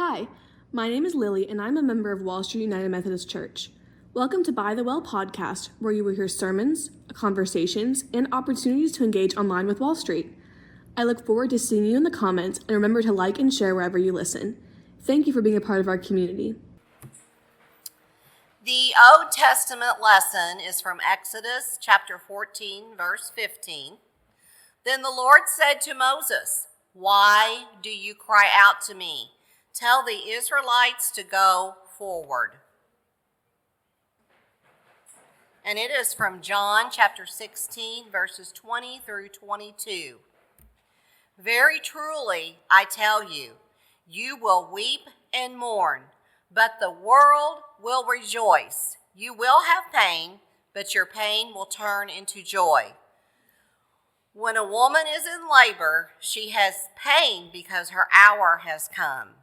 Hi, my name is Lily, and I'm a member of Wall Street United Methodist Church. Welcome to By the Well podcast, where you will hear sermons, conversations, and opportunities to engage online with Wall Street. I look forward to seeing you in the comments, and remember to like and share wherever you listen. Thank you for being a part of our community. The Old Testament lesson is from Exodus chapter 14, verse 15. Then the Lord said to Moses, "Why do you cry out to me? Tell the Israelites to go forward." And it is from John chapter 16, verses 20 through 22. Very truly, I tell you, you will weep and mourn, but the world will rejoice. You will have pain, but your pain will turn into joy. When a woman is in labor, she has pain because her hour has come.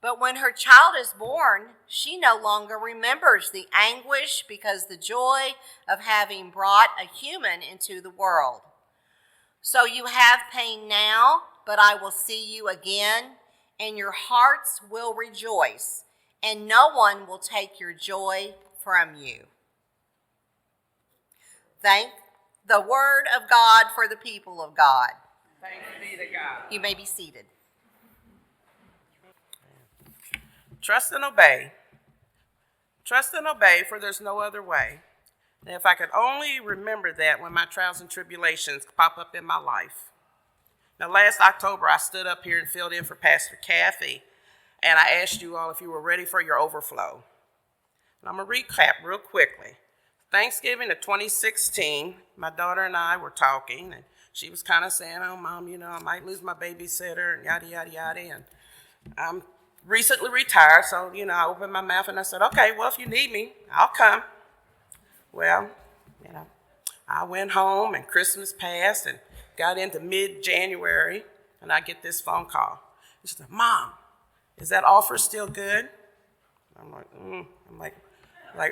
But when her child is born, she no longer remembers the anguish because the joy of having brought a human into the world. So you have pain now, but I will see you again, and your hearts will rejoice, and no one will take your joy from you. Thank the word of God for the people of God. Thanks be to God. You may be seated. Trust and obey. Trust and obey, for there's no other way. And if I could only remember that when my trials and tribulations pop up in my life. Now, last October, I stood up here and filled in for Pastor Kathy, and I asked you all if you were ready for your overflow. And I'm going to recap real quickly. Thanksgiving of 2016, my daughter and I were talking, and she was kind of saying, "Oh, Mom, I might lose my babysitter," and yada, yada, yada. And I'm recently retired, so, I opened my mouth and I said, "Okay, well, if you need me, I'll come." Well, I went home and Christmas passed and got into mid-January, and I get this phone call. She said, "Mom, is that offer still good?" I'm like,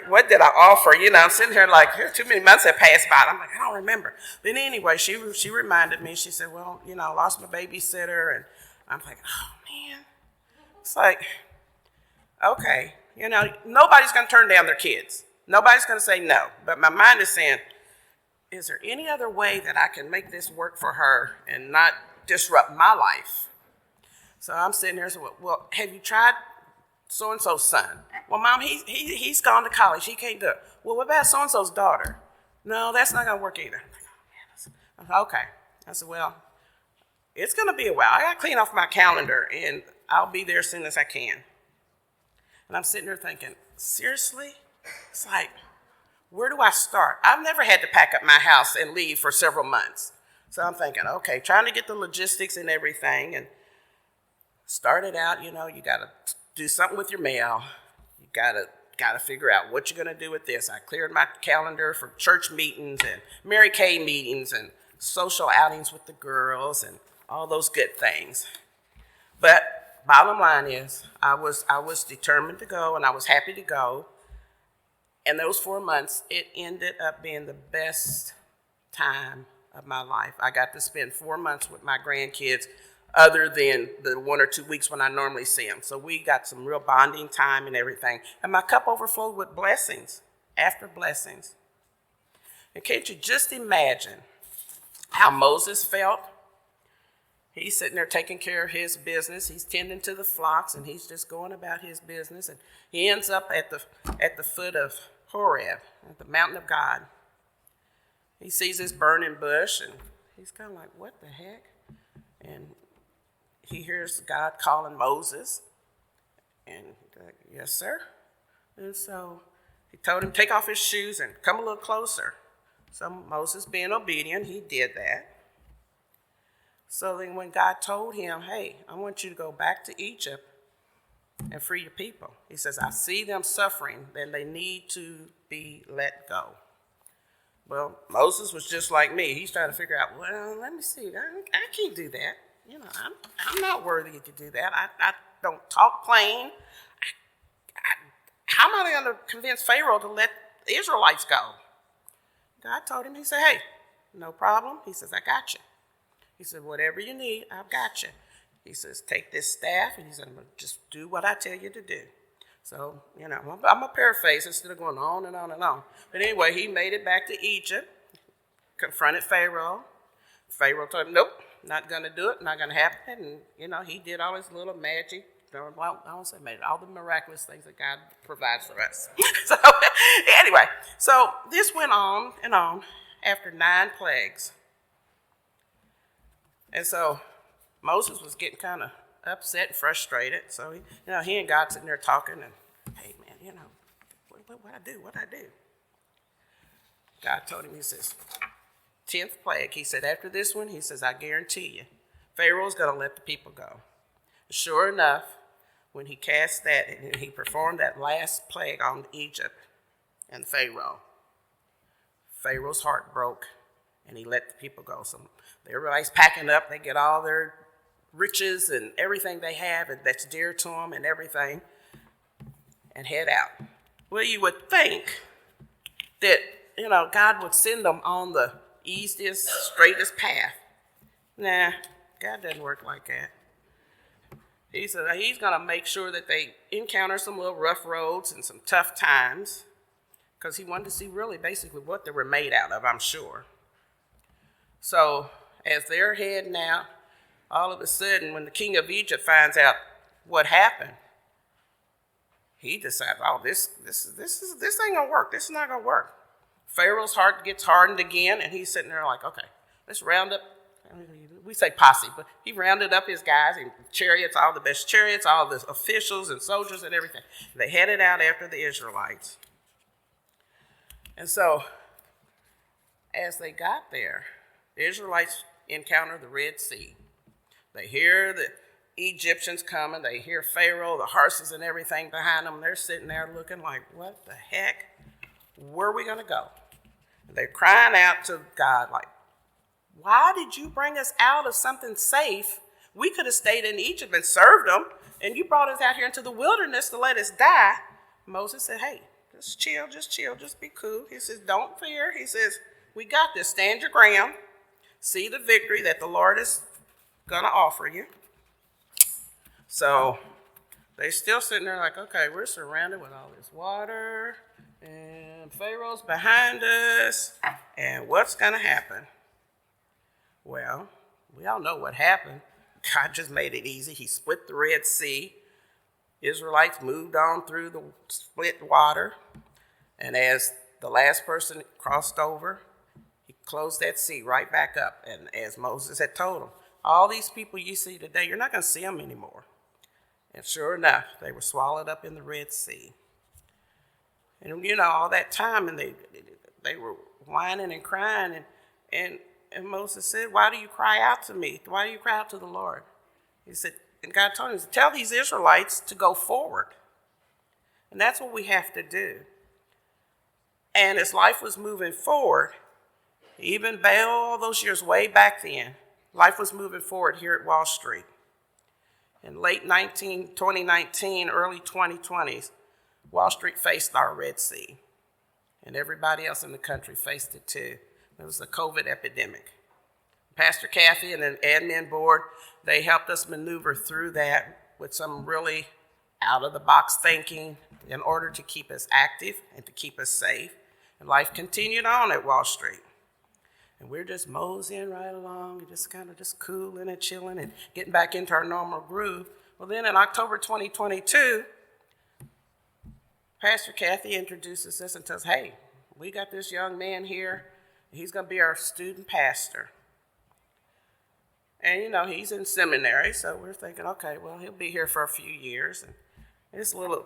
what did I offer? I'm sitting here like, here, too many months have passed by. I'm like, I don't remember. But anyway, she reminded me. She said, "Well, I lost my babysitter." And I'm like, oh, man. It's like, okay, nobody's going to turn down their kids. Nobody's going to say no. But my mind is saying, is there any other way that I can make this work for her and not disrupt my life? So I'm sitting there and saying, well, have you tried so-and-so's son? "Well, Mom, he's gone to college. He can't do it." "Well, what about so-and-so's daughter?" "No, that's not going to work either." I'm like, oh, man. I said, okay. I said, well, it's going to be a while. I got to clean off my calendar, and I'll be there as soon as I can. And I'm sitting there thinking, seriously? It's like, where do I start? I've never had to pack up my house and leave for several months. So I'm thinking, okay, trying to get the logistics and everything, and started out, you got to do something with your mail. You got to figure out what you're going to do with this. I cleared my calendar for church meetings and Mary Kay meetings and social outings with the girls and all those good things. But bottom line is, I was determined to go, and I was happy to go. And those 4 months, it ended up being the best time of my life. I got to spend 4 months with my grandkids, other than the 1 or 2 weeks when I normally see them. So we got some real bonding time and everything. And my cup overflowed with blessings after blessings. And can't you just imagine how Moses felt? He's sitting there taking care of his business. He's tending to the flocks, and he's just going about his business. And he ends up at the foot of Horeb, at the mountain of God. He sees this burning bush, and he's kind of like, what the heck? And he hears God calling Moses, and he's like, "Yes, sir." And so he told him, take off his shoes and come a little closer. So Moses, being obedient, he did that. So then when God told him, "Hey, I want you to go back to Egypt and free your people," he says, "I see them suffering, and they need to be let go." Well, Moses was just like me. He's trying to figure out, well, let me see. I can't do that. I'm not worthy to do that. I don't talk plain. How am I going to convince Pharaoh to let the Israelites go? God told him, he said, "Hey, no problem." He says, "I got you." He said, "Whatever you need, I've got you." he says, take this staff, and he said, I'm going to just do what I tell you to do. So, I'm going to paraphrase instead of going on and on and on. But anyway, he made it back to Egypt, confronted Pharaoh. Pharaoh told him, nope, not going to do it, not going to happen. And, he did all his little magic. Well, I won't say magic, all the miraculous things that God provides for us. So, anyway, so this went on and on after 9 plagues. And so Moses was getting kind of upset and frustrated. So, he and God sitting there talking and, hey, man, what I do? God told him, he says, 10th plague, he said, after this one, he says, I guarantee you, Pharaoh's going to let the people go. Sure enough, when he cast that, and he performed that last plague on Egypt and Pharaoh, Pharaoh's heart broke, and he let the people go. So everybody's packing up. They get all their riches and everything they have that's dear to them and everything, and head out. Well, you would think that, God would send them on the easiest, straightest path. Nah, God doesn't work like that. He said he's going to make sure that they encounter some little rough roads and some tough times, because he wanted to see really basically what they were made out of, I'm sure. So as they're heading out, all of a sudden, when the king of Egypt finds out what happened, he decides, oh, this ain't going to work. This is not going to work. Pharaoh's heart gets hardened again, and he's sitting there like, okay, let's round up. We say posse, but he rounded up his guys and chariots, all the best chariots, all the officials and soldiers and everything. They headed out after the Israelites. And so, as they got there, the Israelites encountered the Red Sea. They hear the Egyptians coming. They hear Pharaoh, the horses and everything behind them. They're sitting there looking like, what the heck? Where are we going to go? And they're crying out to God like, why did you bring us out of something safe? We could have stayed in Egypt and served them, and you brought us out here into the wilderness to let us die. Moses said, hey, just chill, just be cool. He says, don't fear. He says, we got this. Stand your ground. See the victory that the Lord is going to offer you. So they're still sitting there like, okay, we're surrounded with all this water, and Pharaoh's behind us, and what's going to happen? Well, we all know what happened. God just made it easy. He split the Red Sea. Israelites moved on through the split water. And as the last person crossed over, he closed that sea right back up. And as Moses had told them, all these people you see today, you're not going to see them anymore. And sure enough, they were swallowed up in the Red Sea. And, all that time, and they were whining and crying, and Moses said, why do you cry out to me? Why do you cry out to the Lord? He said, and God told him, tell these Israelites to go forward. And that's what we have to do. And as life was moving forward, even by all those years way back then, life was moving forward here at Wall Street. In late 2019, early 2020s, Wall Street faced our Red Sea. And everybody else in the country faced it too. It was the COVID epidemic. Pastor Kathy and the admin board, they helped us maneuver through that with some really out-of-the-box thinking in order to keep us active and to keep us safe. And life continued on at Wall Street. And we're just moseying right along and just kind of just cooling and chilling and getting back into our normal groove. Well, then in October 2022, Pastor Kathy introduces us and tells, hey, we got this young man here. He's going to be our student pastor. And, he's in seminary, so we're thinking, okay, well, he'll be here for a few years. And this little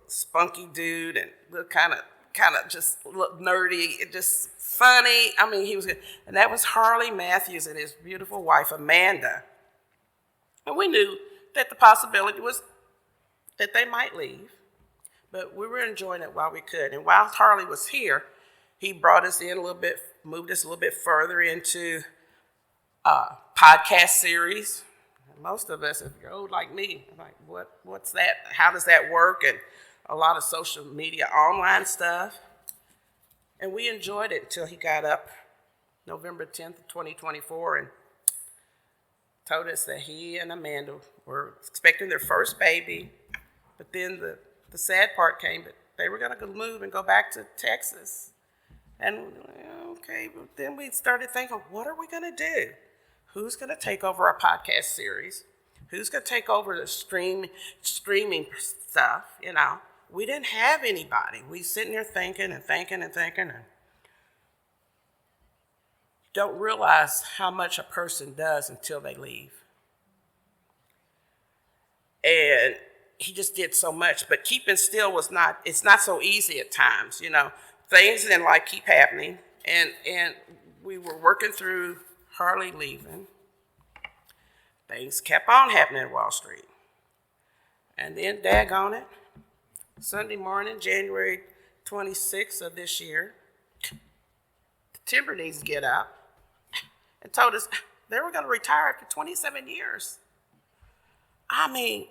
spunky dude and kind of just look nerdy, just funny. I mean, he was good. And that was Harley Matthews and his beautiful wife, Amanda. And we knew that the possibility was that they might leave, but we were enjoying it while we could. And while Harley was here, he brought us in a little bit, moved us a little bit further into podcast series. Most of us, if you're old like me, are like, what's that? How does that work? And a lot of social media, online stuff. And we enjoyed it until he got up November 10th, 2024, and told us that he and Amanda were expecting their first baby, but then the sad part came that they were going to move and go back to Texas. And okay, but then we started thinking, what are we going to do? Who's going to take over our podcast series? Who's going to take over the streaming stuff? We didn't have anybody. We sitting there thinking and don't realize how much a person does until they leave. And he just did so much, but keeping still it's not so easy at times, Things in life keep happening, and we were working through Harley leaving. Things kept on happening at Wall Street. And then, daggone it, Sunday morning, January 26th of this year, the Timbernese get up and told us they were going to retire after 27 years. I mean,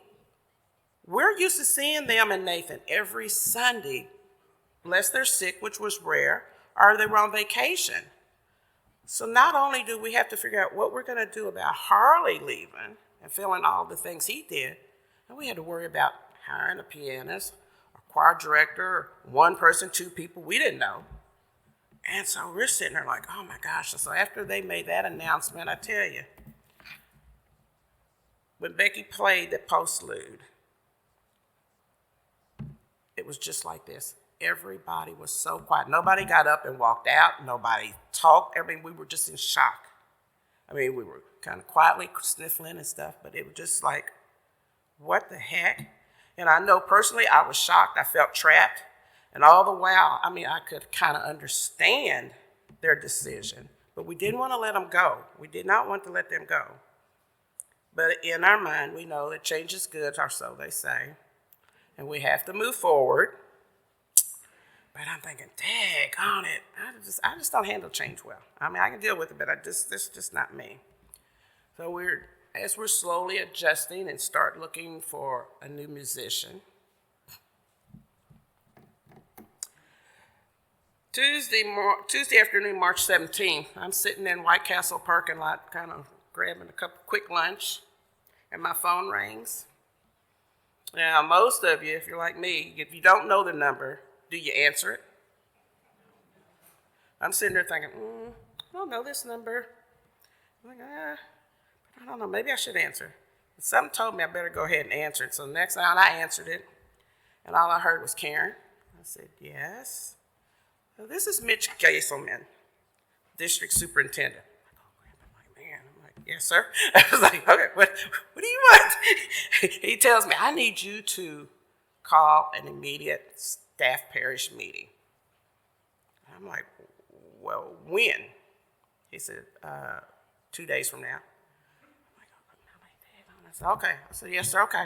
we're used to seeing them and Nathan every Sunday, unless they're sick, which was rare, or they were on vacation. So not only do we have to figure out what we're going to do about Harley leaving and filling all the things he did, and we had to worry about hiring a pianist, a choir director, one person, two people we didn't know. And so we're sitting there like, oh my gosh. And so after they made that announcement, I tell you, when Becky played the postlude, it was just like this. Everybody was so quiet. Nobody got up and walked out. Nobody talked. We were just in shock. We were kind of quietly sniffling and stuff, but it was just like, what the heck? And I know personally I was shocked. I felt trapped. And all the while, I could kind of understand their decision, but we didn't want to let them go. We did not want to let them go. But in our mind, we know that change is good, or so they say, and we have to move forward. But I'm thinking, daggone it, I just don't handle change well. I can deal with it, but this is just not me. So as we're slowly adjusting and start looking for a new musician, Tuesday afternoon, March 17th, I'm sitting in White Castle parking lot, kind of grabbing a quick lunch, and my phone rings. Now, most of you, if you're like me, if you don't know the number, do you answer it? I'm sitting there thinking, I don't know this number. I'm like, I don't know, maybe I should answer. Something told me I better go ahead and answer it. So the next time I answered it, and all I heard was Karen. I said, yes. So this is Mitch Geiselman, district superintendent. I'm like, yes, sir. I was like, okay, what do you want? He tells me, I need you to call an immediate staff parish meeting. I'm like, well, when? He said, 2 days from now. I'm like, I said, okay. I said, yes, sir, okay.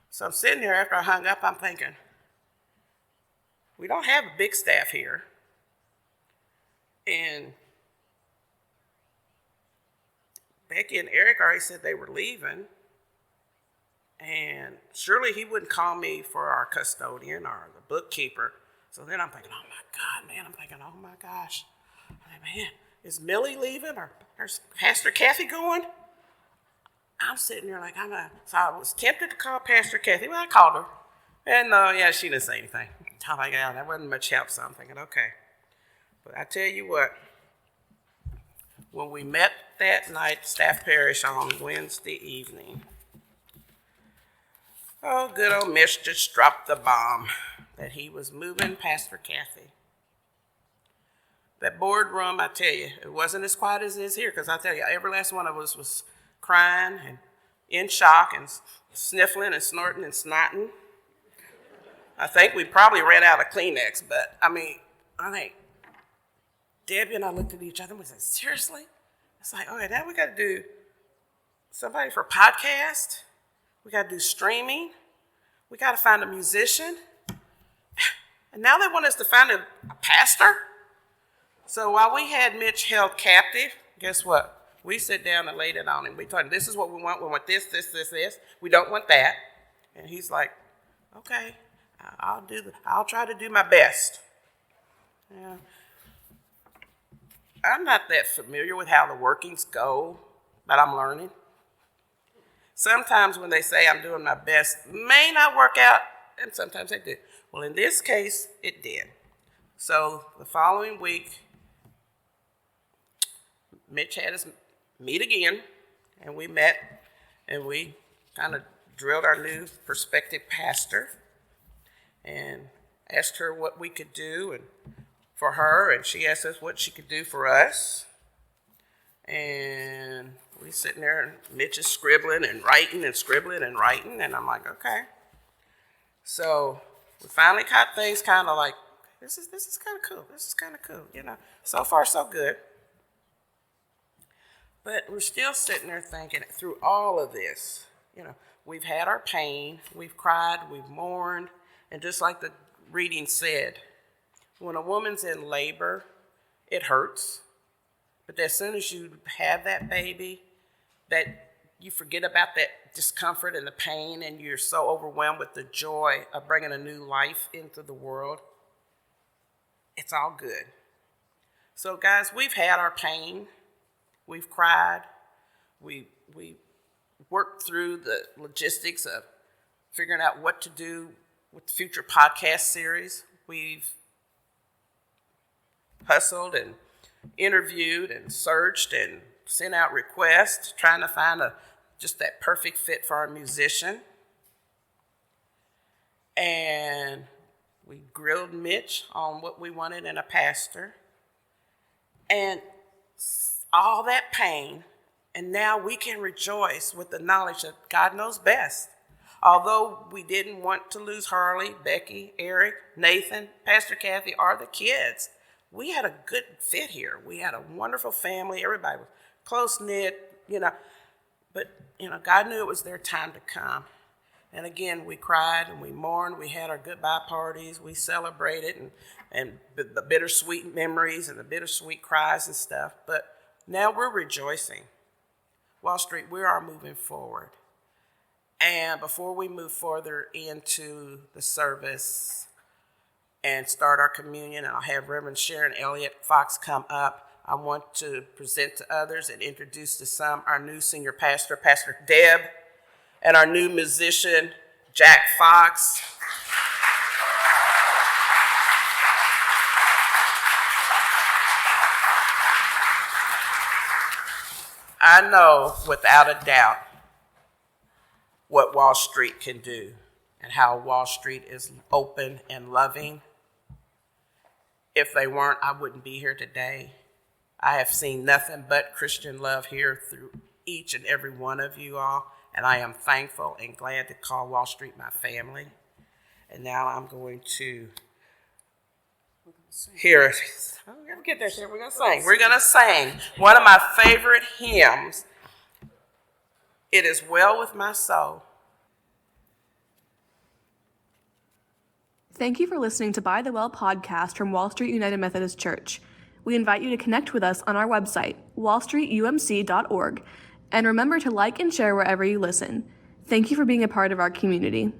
So I'm sitting there after I hung up, I'm thinking, we don't have a big staff here. And Becky and Eric already said they were leaving. And surely he wouldn't call me for our custodian or the bookkeeper. So then I'm thinking, oh my God, man. I'm thinking, oh my gosh. I'm like, man, is Millie leaving or is Pastor Kathy going? I'm sitting there like, so I was tempted to call Pastor Kathy. Well, I called her. And she didn't say anything. I'm like, yeah, that wasn't much help. So I'm thinking, okay. But I tell you what, when we met that night, staff parish on Wednesday evening, oh, good old Mitch just dropped the bomb that he was moving Pastor Kathy. That boardroom, I tell you, it wasn't as quiet as it is here, because I tell you, every last one of us was crying and in shock and sniffling and snorting and snotting. I think we probably ran out of Kleenex, but I think Debbie and I looked at each other and we said, seriously? It's like, okay, now we got to do somebody for podcast. We got to do streaming. We got to find a musician. And now they want us to find a pastor. So while we had Mitch held captive, guess what? We sat down and laid it on him. We told him, this is what we want. We want this. We don't want that. And he's like, okay, I'll try to do my best. Yeah. I'm not that familiar with how the workings go but I'm learning. Sometimes when they say I'm doing my best, may not work out, and sometimes they do. Well, in this case, it did. So the following week, Mitch had us meet again, and we met, and we kind of drilled our new prospective pastor and asked her what we could do and for her, and she asked us what she could do for us. And we sitting there, and Mitch is scribbling and writing and scribbling and writing, and I'm like, okay. So we finally got things kind of like, this is kind of cool. This is kind of cool, you know. So far, so good. But we're still sitting there thinking through all of this, you know, we've had our pain, we've cried, we've mourned, and just like the reading said, when a woman's in labor, it hurts. But as soon as you have that baby, that you forget about that discomfort and the pain, and you're so overwhelmed with the joy of bringing a new life into the world. It's all good. So guys, we've had our pain. We've cried. We worked through the logistics of figuring out what to do with the future podcast series. We've hustled and interviewed and searched and sent out requests, trying to find just that perfect fit for our musician. And we grilled Mitch on what we wanted in a pastor. And all that pain, and now we can rejoice with the knowledge that God knows best. Although we didn't want to lose Harley, Becky, Eric, Nathan, Pastor Kathy, or the kids, we had a good fit here. We had a wonderful family. Everybody was close-knit, you know. But, you know, God knew it was their time to come. And again, we cried and we mourned. We had our goodbye parties. We celebrated and the bittersweet memories and the bittersweet cries and stuff. But now we're rejoicing. Wall Street, we are moving forward. And before we move further into the service and start our communion, and I'll have Reverend Sharon Elliott Fox come up, I want to present to others and introduce to some our new senior pastor, Pastor Deb, and our new musician, Jack Fox. I know without a doubt what Wall Street can do and how Wall Street is open and loving. If they weren't, I wouldn't be here today. I have seen nothing but Christian love here through each and every one of you all, and I am thankful and glad to call Wall Street my family. And now I'm going to hear it. We're going to get there. We're going to sing. We're going to sing one of my favorite hymns. It is well with my soul. Thank you for listening to By the Well podcast from Wall Street United Methodist Church. We invite you to connect with us on our website, wallstreetumc.org, and remember to like and share wherever you listen. Thank you for being a part of our community.